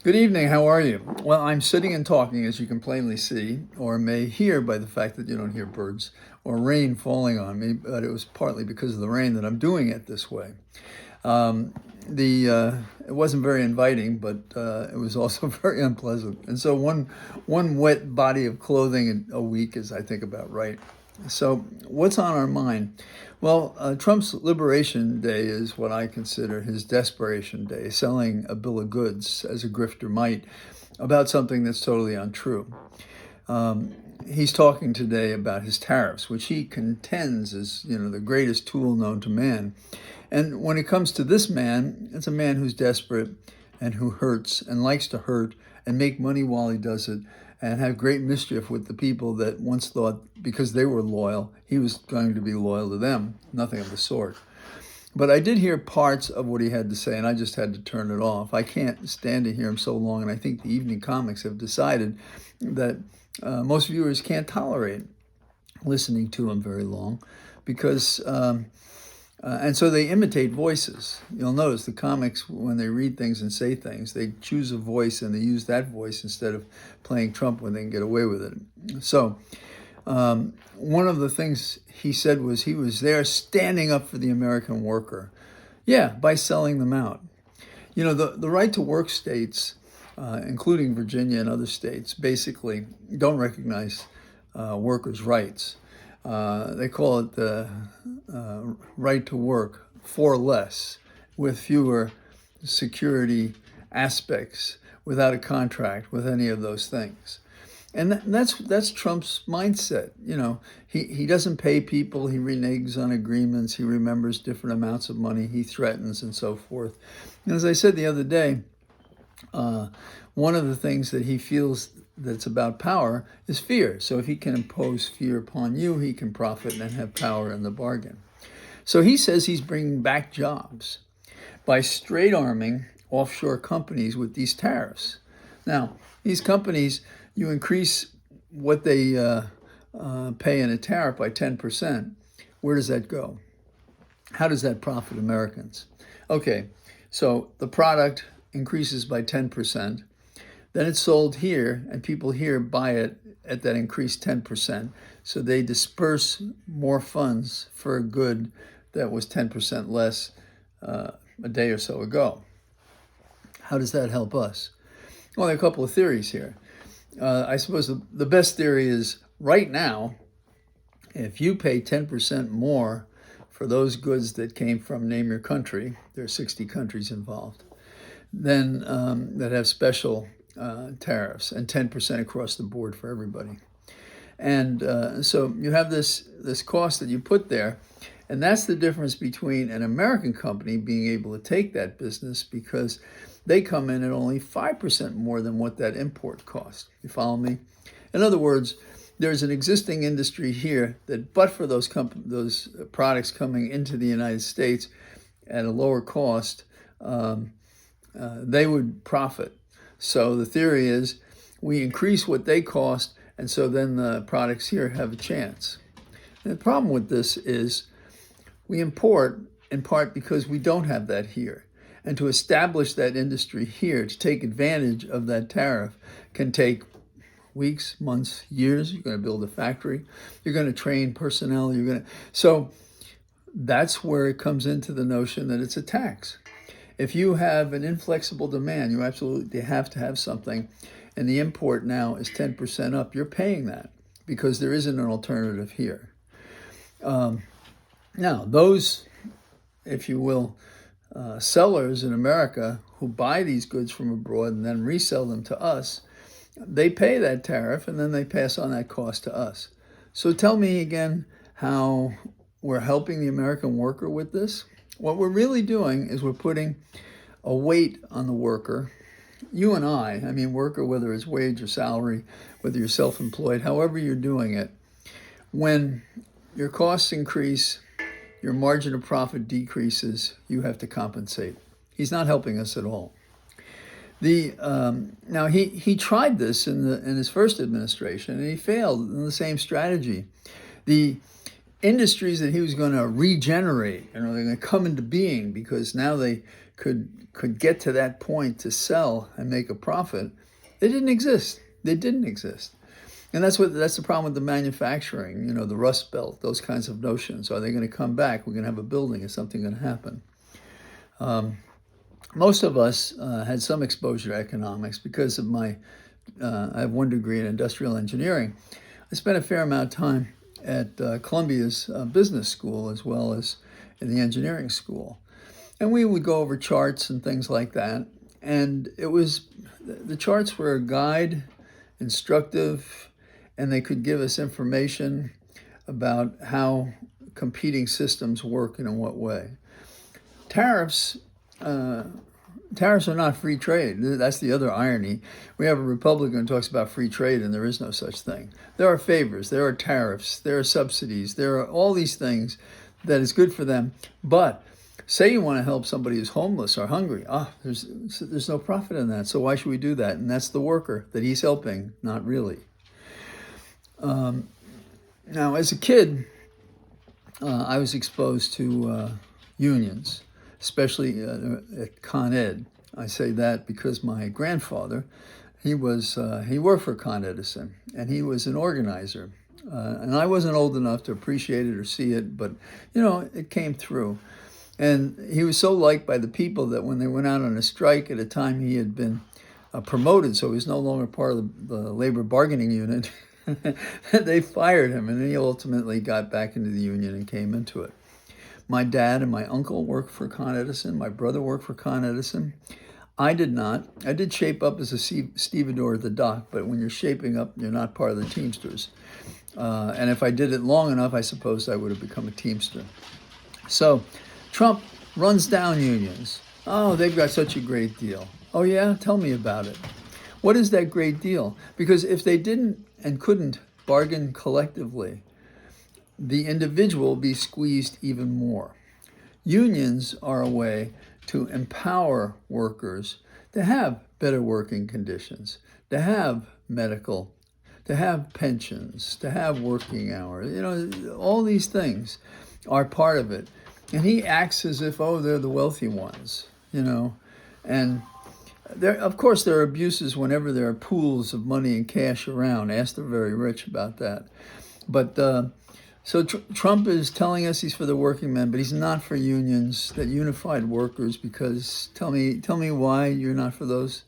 Good evening, how are you? Well, I'm sitting and talking, as you can plainly see, or may hear by the fact that you don't hear birds or rain falling on me, but it was partly because of the rain that I'm doing it this way. Um, it wasn't very inviting, but it was also very unpleasant. And so one wet body of clothing a week is, I think, about right. So what's on our mind? Well, Trump's Liberation Day is what I consider his desperation day, selling a bill of goods as a grifter might about something that's totally untrue. Um, he's talking today about his tariffs, which he contends is, the greatest tool known to man. And when it comes to this man, it's a man who's desperate and who hurts and likes to hurt and make money while he does it and have great mischief with the people that once thought because they were loyal, he was going to be loyal to them. Nothing of the sort. But I did hear parts of what he had to say, and I just had to turn it off. I can't stand to hear him so long, and I think the evening comics have decided that most viewers can't tolerate listening to him very long because and so they imitate voices. You'll notice the comics, when they read things and say things, they choose a voice and they use that voice instead of playing Trump when they can get away with it. So one of the things he said was he was there standing up for the American worker. Yeah, by selling them out. The right to work states, including Virginia and other states, basically don't recognize workers' rights. They call it the right to work for less, with fewer security aspects, without a contract, with any of those things. And that's Trump's mindset. He doesn't pay people. He reneges on agreements. He remembers different amounts of money. He threatens and so forth. And as I said the other day, one of the things that he feels that's about power is fear. So if he can impose fear upon you, he can profit and have power in the bargain. So he says he's bringing back jobs by straight arming offshore companies with these tariffs. Now, these companies, you increase what they pay in a tariff by 10%. Where does that go? How does that profit Americans? Okay, so the product increases by 10%. Then it's sold here, and people here buy it at that increased 10%. So they disperse more funds for a good that was 10% less a day or so ago. How does that help us? Well, there are a couple of theories here. I suppose the best theory is right now, if you pay 10% more for those goods that came from name your country, there are 60 countries involved, then that have special tariffs and 10% across the board for everybody. And so you have this cost that you put there, and that's the difference between an American company being able to take that business because they come in at only 5% more than what that import cost. You follow me? In other words, there's an existing industry here that, but for those products coming into the United States at a lower cost, they would profit. So the theory is we increase what they cost, and so then the products here have a chance. And the problem with this is we import in part because we don't have that here. And to establish that industry here, to take advantage of that tariff, can take weeks, months, years. You're going to build a factory. You're going to train personnel. So that's where it comes into the notion that it's a tax. If you have an inflexible demand, you absolutely have to have something, and the import now is 10% up, you're paying that because there isn't an alternative here. Now, those, if you will, sellers in America who buy these goods from abroad and then resell them to us, they pay that tariff and then they pass on that cost to us. So tell me again how we're helping the American worker with this. What we're really doing is we're putting a weight on the worker. You and I mean worker, whether it's wage or salary, whether you're self-employed, however you're doing it, when your costs increase, your margin of profit decreases, you have to compensate. He's not helping us at all. Now he tried this in his first administration, and he failed in the same strategy. The industries that he was going to regenerate, they're going to come into being because now they could get to that point to sell and make a profit, they didn't exist. They didn't exist. And that's the problem with the manufacturing, the Rust Belt, those kinds of notions. Are they going to come back? We're going to have a building. Is something going to happen? Most of us had some exposure to economics because of I have 1 degree in industrial engineering. I spent a fair amount of time at Columbia's business school as well as in the engineering school. And we would go over charts and things like that. And the charts were a guide, instructive, and they could give us information about how competing systems work and in what way. Tariffs are not free trade. That's the other irony. We have a Republican who talks about free trade, and there is no such thing. There are favors, there are tariffs, there are subsidies, there are all these things that is good for them. But say you want to help somebody who's homeless or hungry. There's no profit in that. So why should we do that? And that's the worker that he's helping, not really. Now, as a kid, I was exposed to unions, especially at Con Ed. I say that because my grandfather, he worked for Con Edison, and he was an organizer. And I wasn't old enough to appreciate it or see it, but, it came through. And he was so liked by the people that when they went out on a strike at a time he had been promoted, so he was no longer part of the labor bargaining unit, they fired him, and then he ultimately got back into the union and came into it. My dad and my uncle worked for Con Edison. My brother worked for Con Edison. I did not. I did shape up as a stevedore at the dock, but when you're shaping up, you're not part of the Teamsters. And if I did it long enough, I suppose I would have become a Teamster. So Trump runs down unions. Oh, they've got such a great deal. Oh, yeah? Tell me about it. What is that great deal? Because if they didn't and couldn't bargain collectively, the individual will be squeezed even more. Unions are a way to empower workers to have better working conditions, to have medical, to have pensions, to have working hours. All these things are part of it. And he acts as if, they're the wealthy ones, and of course, there are abuses whenever there are pools of money and cash around. Ask the very rich about that. But so Trump is telling us he's for the working men, but he's not for unions, that unified workers, because tell me why you're not for those.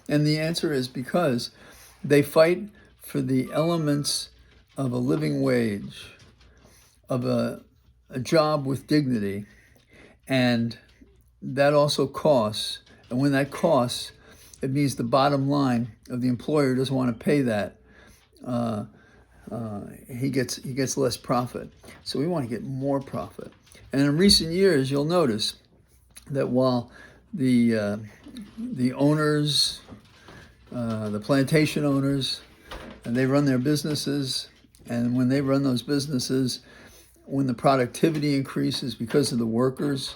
And the answer is because they fight for the elements of a living wage, of a job with dignity, and that also costs. And when that costs, it means the bottom line of the employer doesn't want to pay that. He gets less profit. So we want to get more profit. And in recent years, you'll notice that while the owners, the plantation owners, and they run their businesses, and when they run those businesses, when the productivity increases because of the workers,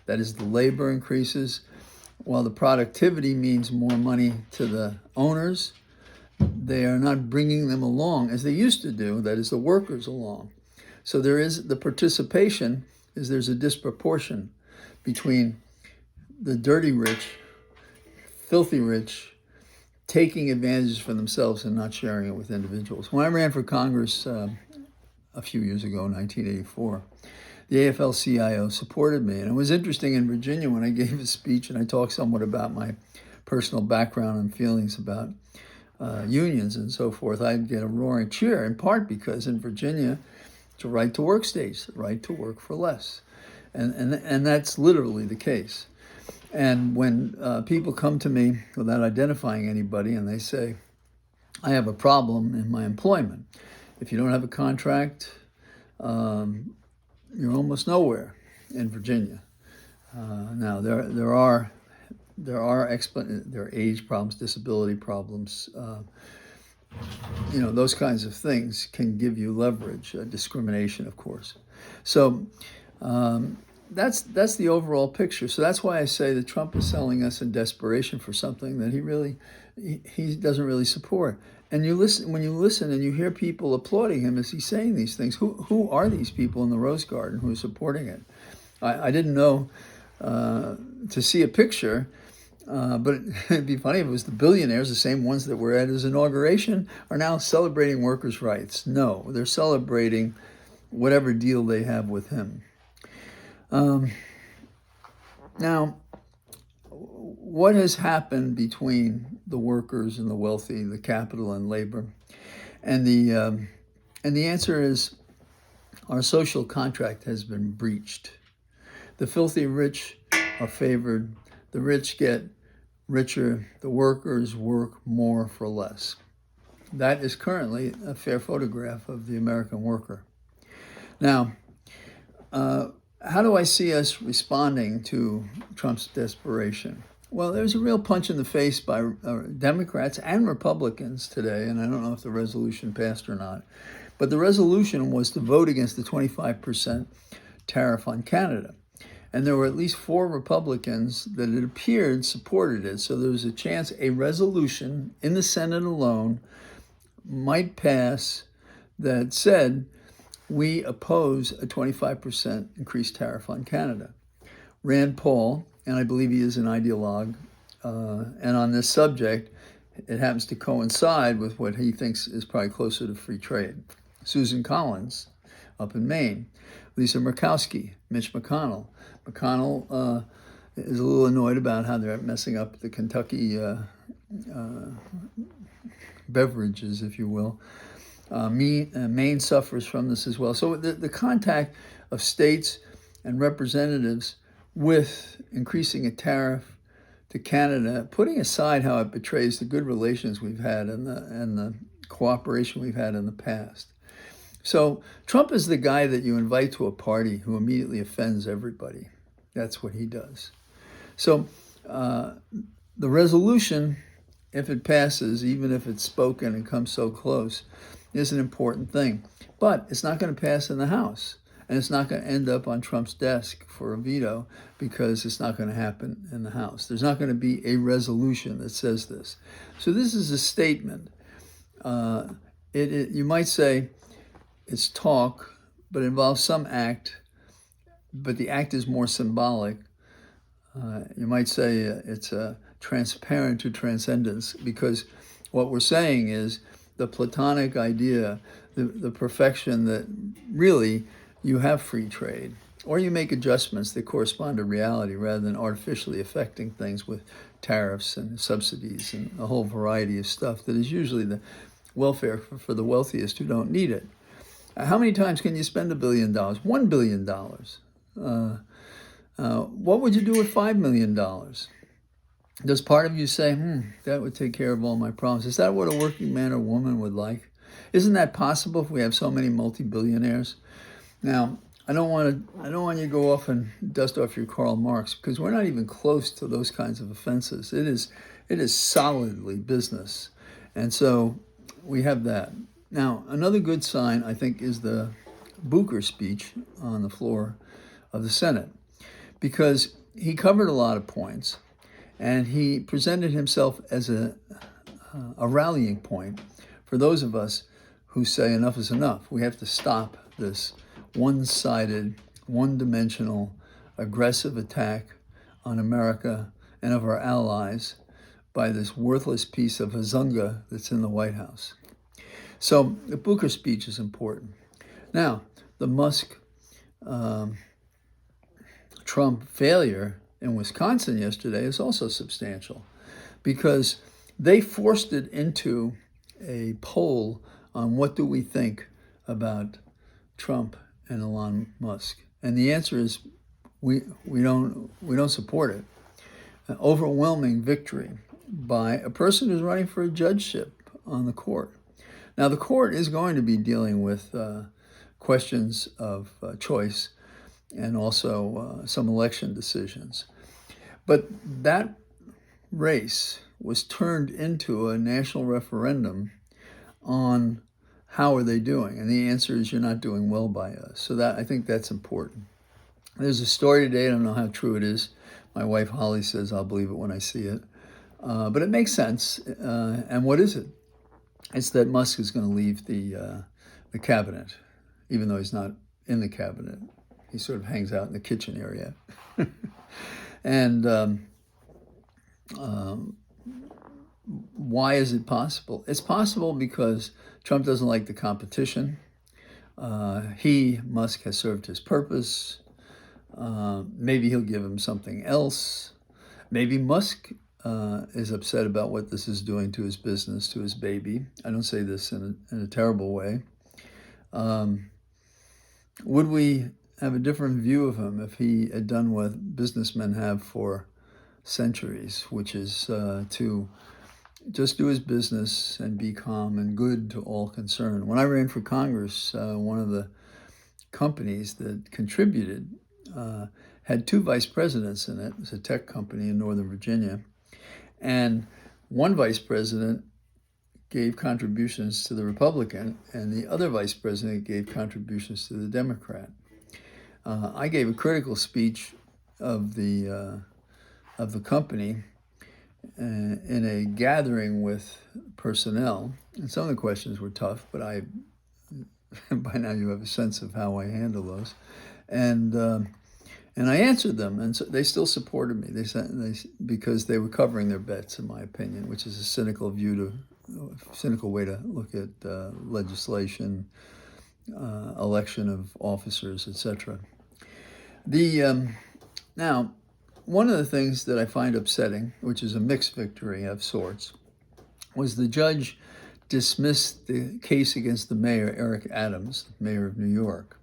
that is, the labor increases, while the productivity means more money to the owners, they are not bringing them along as they used to do, that is, the workers along. So there's a disproportion between the dirty rich, filthy rich, taking advantages for themselves and not sharing it with individuals. When I ran for Congress a few years ago, 1984, the AFL-CIO supported me. And it was interesting in Virginia when I gave a speech and I talked somewhat about my personal background and feelings about unions and so forth, I'd get a roaring cheer, in part because in Virginia, it's a right-to-work state, the right to work for less. And that's literally the case. And when people come to me without identifying anybody and they say, I have a problem in my employment. If you don't have a contract, you're almost nowhere in Virginia. Now there are age problems, disability problems. Those kinds of things can give you leverage. Discrimination, of course. So that's the overall picture. So that's why I say that Trump is selling us in desperation for something that he doesn't really support. And when you listen and you hear people applauding him as he's saying these things, who are these people in the Rose Garden who are supporting it? I didn't know to see a picture. But it'd be funny if it was the billionaires, the same ones that were at his inauguration, are now celebrating workers' rights. No, they're celebrating whatever deal they have with him. Now, what has happened between the workers and the wealthy, the capital and labor? And the answer is our social contract has been breached. The filthy rich are favored. The rich get richer. The workers work more for less. That is currently a fair photograph of the American worker. Now, how do I see us responding to Trump's desperation? Well, there's a real punch in the face by Democrats and Republicans today, and I don't know if the resolution passed or not, but the resolution was to vote against the 25% tariff on Canada. And there were at least 4 Republicans that it appeared supported it. So there was a chance a resolution in the Senate alone might pass that said, we oppose a 25% increased tariff on Canada. Rand Paul, and I believe he is an ideologue, and on this subject, it happens to coincide with what he thinks is probably closer to free trade. Susan Collins, up in Maine. Lisa Murkowski, Mitch McConnell. McConnell is a little annoyed about how they're messing up the Kentucky beverages, if you will. Maine suffers from this as well. So the contact of states and representatives with increasing a tariff to Canada, putting aside how it betrays the good relations we've had and the cooperation we've had in the past. So Trump is the guy that you invite to a party who immediately offends everybody. That's what he does. So the resolution, if it passes, even if it's spoken and comes so close, is an important thing. But it's not going to pass in the House. And it's not going to end up on Trump's desk for a veto because it's not going to happen in the House. There's not going to be a resolution that says this. So this is a statement. You might say it's talk, but it involves some act, but the act is more symbolic. You might say it's transparent to transcendence, because what we're saying is the Platonic idea, the perfection that really you have free trade, or you make adjustments that correspond to reality rather than artificially affecting things with tariffs and subsidies and a whole variety of stuff that is usually the welfare for the wealthiest who don't need it. How many times can you spend $1 billion? $1 billion. What would you do with $5 million? Does part of you say, that would take care of all my problems? Is that what a working man or woman would like? Isn't that possible if we have so many multi-billionaires? Now, I don't want you to go off and dust off your Karl Marx, because we're not even close to those kinds of offenses. It is solidly business. And so we have that. Now, another good sign, I think, is the Booker speech on the floor of the Senate, because he covered a lot of points, and he presented himself as a rallying point for those of us who say enough is enough. We have to stop this one-sided, one-dimensional, aggressive attack on America and of our allies by this worthless piece of Hazunga that's in the White House. So the Booker speech is important. Now, the Musk-Trump failure in Wisconsin yesterday is also substantial, because they forced it into a poll on what do we think about Trump and Elon Musk. And the answer is we don't support it. An overwhelming victory by a person who's running for a judgeship on the court. Now, the court is going to be dealing with questions of choice and also some election decisions. But that race was turned into a national referendum on how are they doing? And the answer is you're not doing well by us. So I think that's important. There's a story today, I don't know how true it is. My wife Holly says I'll believe it when I see it. But it makes sense. And what is it? It's that Musk is going to leave the cabinet, even though he's not in the cabinet. He sort of hangs out in the kitchen area. And why is it possible? It's possible because Trump doesn't like the competition. Musk, has served his purpose. Maybe he'll give him something else. Maybe Musk is upset about what this is doing to his business, to his baby. I don't say this in a terrible way. Would we have a different view of him if he had done what businessmen have for centuries, which is to just do his business and be calm and good to all concerned? When I ran for Congress, one of the companies that contributed had 2 vice presidents in it. It was a tech company in Northern Virginia. And one vice president gave contributions to the Republican, and the other vice president gave contributions to the Democrat. I gave a critical speech of the company in a gathering with personnel, and some of the questions were tough, but by now you have a sense of how I handle those, and I answered them, and so they still supported me. Because they were covering their bets, in my opinion, which is a cynical way to look at legislation, election of officers, etc. Now, one of the things that I find upsetting, which is a mixed victory of sorts, was the judge dismissed the case against the mayor, Eric Adams, mayor of New York,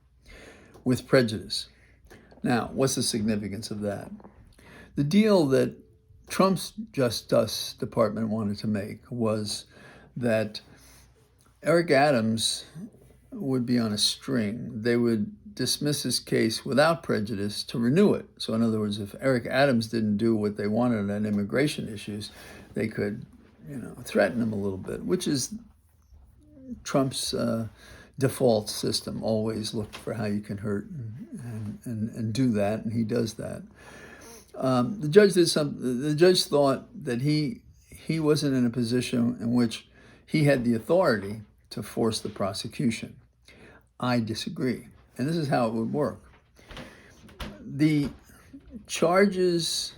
with prejudice. Now, what's the significance of that? The deal that Trump's Justice Department wanted to make was that Eric Adams would be on a string. They would dismiss his case without prejudice to renew it. So in other words, if Eric Adams didn't do what they wanted on immigration issues, they could, threaten him a little bit, which is Trump's default system. Always look for how you can hurt and do that, and he does that. The judge did something. The judge thought that he wasn't in a position in which he had the authority to force the prosecution. I disagree, and this is how it would work. The charges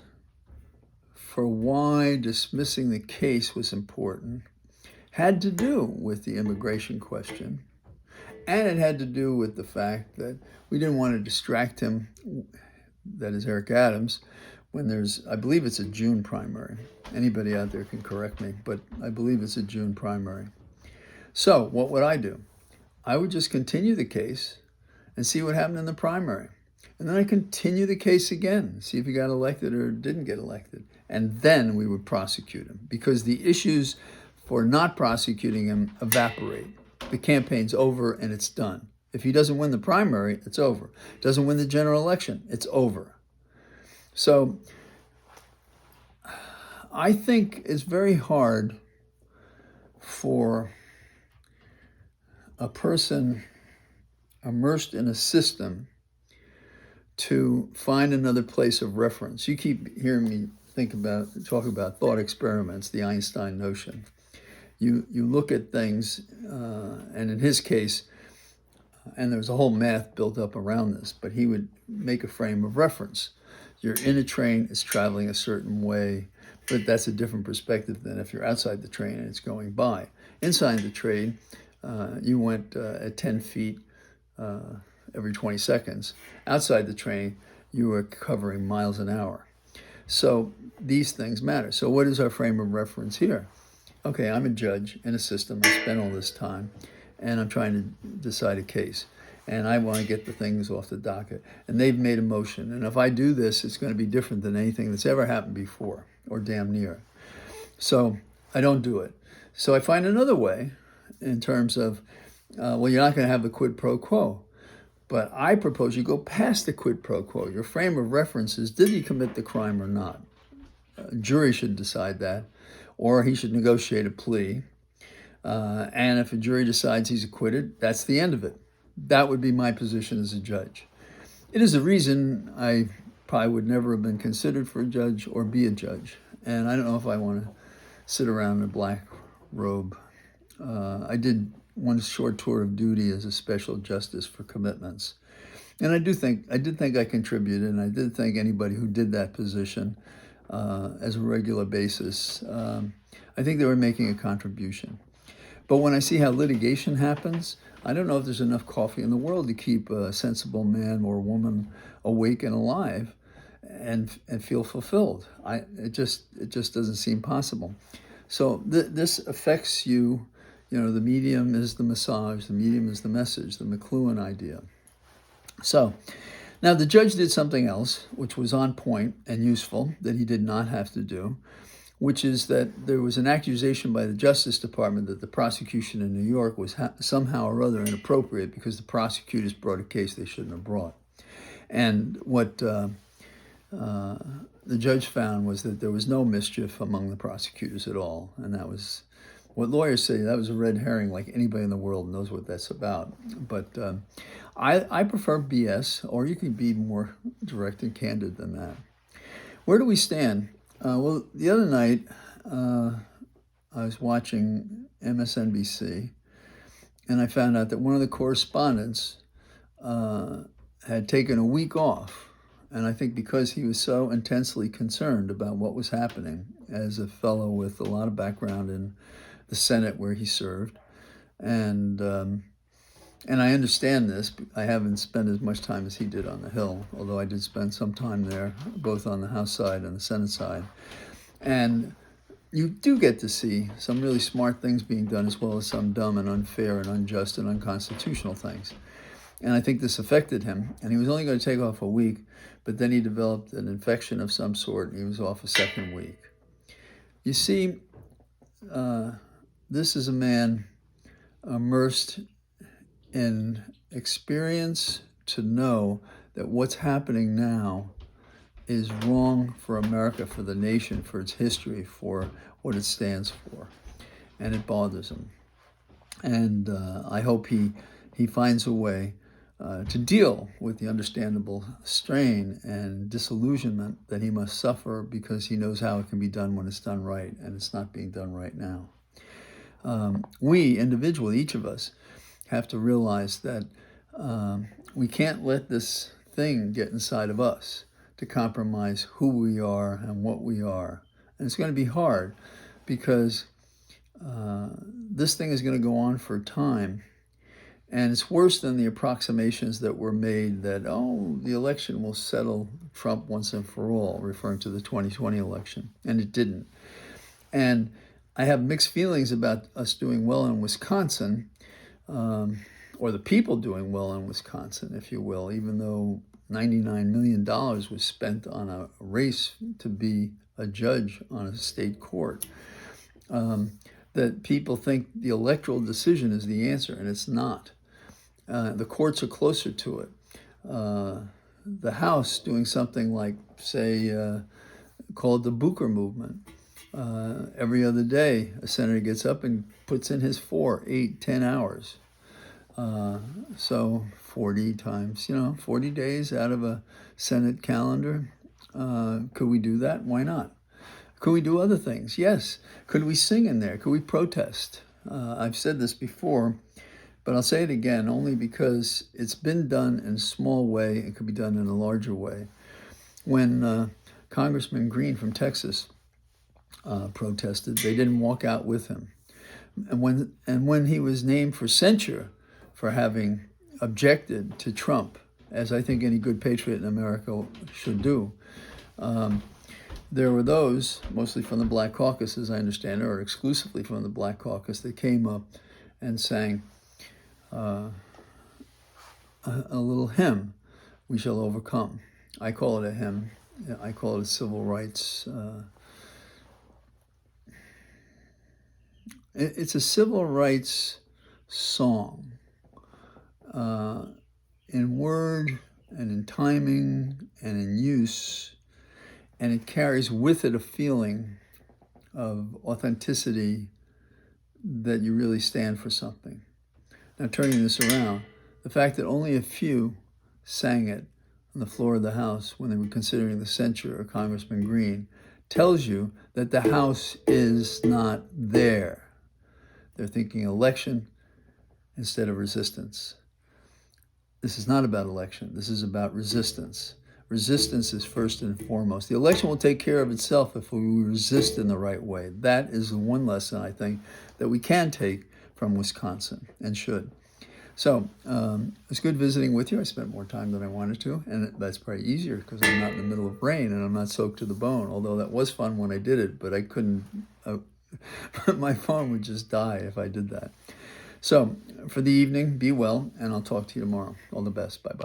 for why dismissing the case was important had to do with the immigration question, and it had to do with the fact that we didn't want to distract him, that is Eric Adams, when I believe it's a June primary. Anybody out there can correct me, but I believe it's a June primary. So what would I do? I would just continue the case and see what happened in the primary. And then I continue the case again, see if he got elected or didn't get elected. And then we would prosecute him, because the issues for not prosecuting him evaporate. The campaign's over and it's done. If he doesn't win the primary, it's over. Doesn't win the general election, it's over. So I think it's very hard for a person immersed in a system to find another place of reference. You keep hearing me talk about thought experiments, the Einstein notion. You look at things, and in his case, and there's a whole math built up around this, but he would make a frame of reference. You're in a train, it's traveling a certain way, but that's a different perspective than if you're outside the train and it's going by. Inside the train, you went at 10 feet every 20 seconds. Outside the train, you were covering miles an hour. So these things matter. So what is our frame of reference here? Okay, I'm a judge in a system. I spent all this time, and I'm trying to decide a case. And I want to get the things off the docket. And they've made a motion. And if I do this, it's going to be different than anything that's ever happened before, or damn near. So I don't do it. So I find another way in terms of, well, you're not going to have the quid pro quo. But I propose you go past the quid pro quo. Your frame of reference is, did he commit the crime or not? A jury should decide that, or he should negotiate a plea. And if a jury decides he's acquitted, that's the end of it. That would be my position as a judge. It is a reason I probably would never have been considered for a judge or be a judge. And I don't know if I want to sit around in a black robe. I did one short tour of duty as a special justice for commitments. And I did think I contributed, and I did think anybody who did that position as a regular basis, I think they were making a contribution. But when I see how litigation happens, I don't know if there's enough coffee in the world to keep a sensible man or woman awake and alive and feel fulfilled. It just doesn't seem possible. So this affects you. You know, the medium is the massage, the medium is the message, the McLuhan idea. So now the judge did something else, which was on point and useful, that he did not have to do, which is that there was an accusation by the Justice Department that the prosecution in New York was somehow or other inappropriate because the prosecutors brought a case they shouldn't have brought. And what the judge found was that there was no mischief among the prosecutors at all, and that was what lawyers say. That was a red herring, like anybody in the world knows what that's about. But I prefer BS, or you can be more direct and candid than that. Where do we stand? Well, the other night, I was watching MSNBC, and I found out that one of the correspondents had taken a week off. And I think because he was so intensely concerned about what was happening as a fellow with a lot of background in the Senate where he served. And I understand this. I haven't spent as much time as he did on the Hill, although I did spend some time there, both on the House side and the Senate side. And you do get to see some really smart things being done, as well as some dumb and unfair and unjust and unconstitutional things. And I think this affected him. And he was only going to take off a week, but then he developed an infection of some sort, and he was off a second week. You see, this is a man immersed in experience to know that what's happening now is wrong for America, for the nation, for its history, for what it stands for. And it bothers him. And I hope he finds a way to deal with the understandable strain and disillusionment that he must suffer, because he knows how it can be done when it's done right, and it's not being done right now. We individually, each of us, have to realize that we can't let this thing get inside of us to compromise who we are and what we are. And it's going to be hard, because this thing is going to go on for a time. And it's worse than the approximations that were made that, oh, the election will settle Trump once and for all, referring to the 2020 election. And it didn't. And I have mixed feelings about us doing well in Wisconsin, or the people doing well in Wisconsin, if you will, even though $99 million was spent on a race to be a judge on a state court. That people think the electoral decision is the answer, and it's not. The courts are closer to it. The House doing something like, say, called the Booker movement. Every other day, a senator gets up and puts in his 4, 8, 10 hours. So 40 times, 40 days out of a Senate calendar. Could we do that? Why not? Could we do other things? Yes. Could we sing in there? Could we protest? I've said this before, but I'll say it again, only because it's been done in a small way. It could be done in a larger way. When Congressman Green from Texas protested, they didn't walk out with him. And when he was named for censure for having objected to Trump, as I think any good patriot in America should do, there were those, mostly from the Black Caucus, as I understand it, or exclusively from the Black Caucus, that came up and sang a little hymn, "We Shall Overcome." I call it a hymn. I call it a civil rights. It's a civil rights song, in word and in timing and in use. And it carries with it a feeling of authenticity, that you really stand for something. Now, turning this around, the fact that only a few sang it on the floor of the House when they were considering the censure of Congressman Green tells you that the House is not there. They're thinking election instead of resistance. This is not about election. This is about resistance. Resistance is first and foremost. The election will take care of itself if we resist in the right way. That is the one lesson I think that we can take from Wisconsin and should. So it's good visiting with you. I spent more time than I wanted to, and that's probably easier because I'm not in the middle of rain and I'm not soaked to the bone, although that was fun when I did it, but I couldn't, my phone would just die if I did that. So for the evening, be well, and I'll talk to you tomorrow. All the best. Bye-bye.